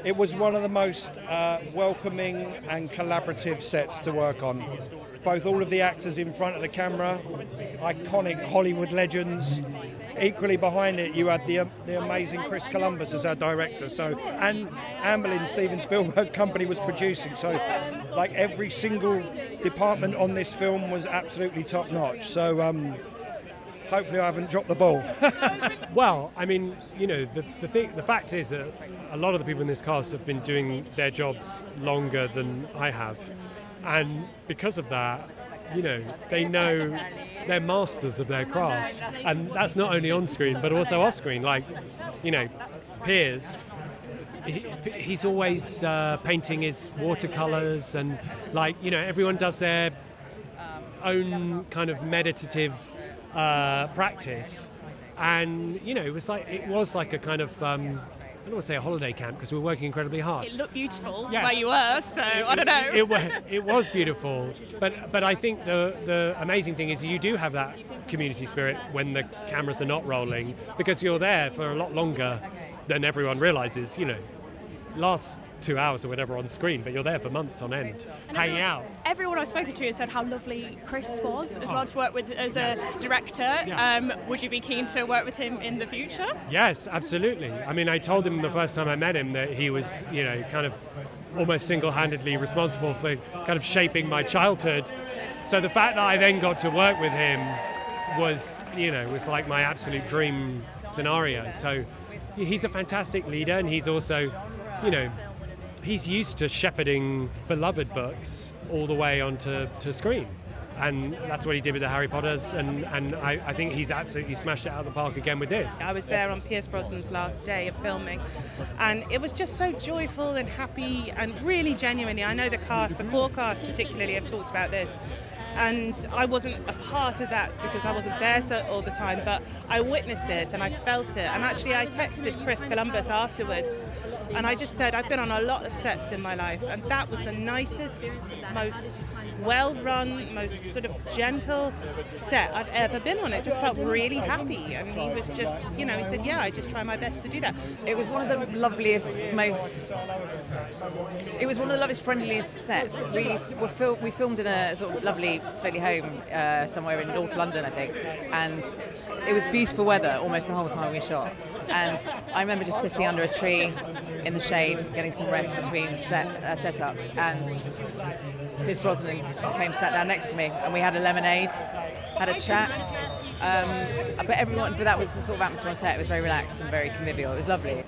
It was one of the most welcoming and collaborative sets to work on. Both all of the actors in front of the camera, iconic Hollywood legends. Equally behind it, you had the amazing Chris Columbus as our director. So, and Amblin, Steven Spielberg company was producing. So, like every single department on this film was absolutely top notch. So, hopefully, I haven't dropped the ball. Well, I mean, the fact is that a lot of the people in this cast have been doing their jobs longer than I have, and because of that, they know they're masters of their craft, and that's not only on screen but also off screen. Like, Piers, he's always painting his watercolors, and everyone does their own kind of meditative practice, and it was like a kind of I don't want to say a holiday camp because we were working incredibly hard. It looked beautiful Yes. where you were, so I don't know. It was beautiful, but I think the amazing thing is you do have that community spirit when the cameras are not rolling, because you're there for a lot longer than everyone realizes. Lasts 2 hours or whatever on screen, but you're there for months on end, hanging out. Everyone I've spoken to has said how lovely Chris was as well to work with as a director. Yeah. Would you be keen to work with him in the future? Yes, absolutely. I mean, I told him the first time I met him that he was, kind of almost single-handedly responsible for kind of shaping my childhood. So the fact that I then got to work with him was like my absolute dream scenario. So he's a fantastic leader, and he's also, he's used to shepherding beloved books all the way onto screen. And that's what he did with the Harry Potters, and I think he's absolutely smashed it out of the park again with this. I was there on Pierce Brosnan's last day of filming, and it was just so joyful and happy and really genuinely. I know the core cast particularly, have talked about this, and I wasn't a part of that because I wasn't there all the time, but I witnessed it and I felt it. And actually I texted Chris Columbus afterwards, and I just said, I've been on a lot of sets in my life, and that was the nicest, most well-run, most sort of gentle set I've ever been on. It just felt really happy, and he was just, he said, yeah, I just try my best to do that. It was one of the loveliest, friendliest sets. We filmed in a sort of lovely stately home somewhere in North London, I think, and it was beautiful weather almost the whole time we shot. And I remember just sitting under a tree in the shade, getting some rest between setups, and Pierce Brosnan came, sat down next to me, and we had a lemonade, had a chat. But that was the sort of atmosphere on set. It was very relaxed and very convivial. It was lovely.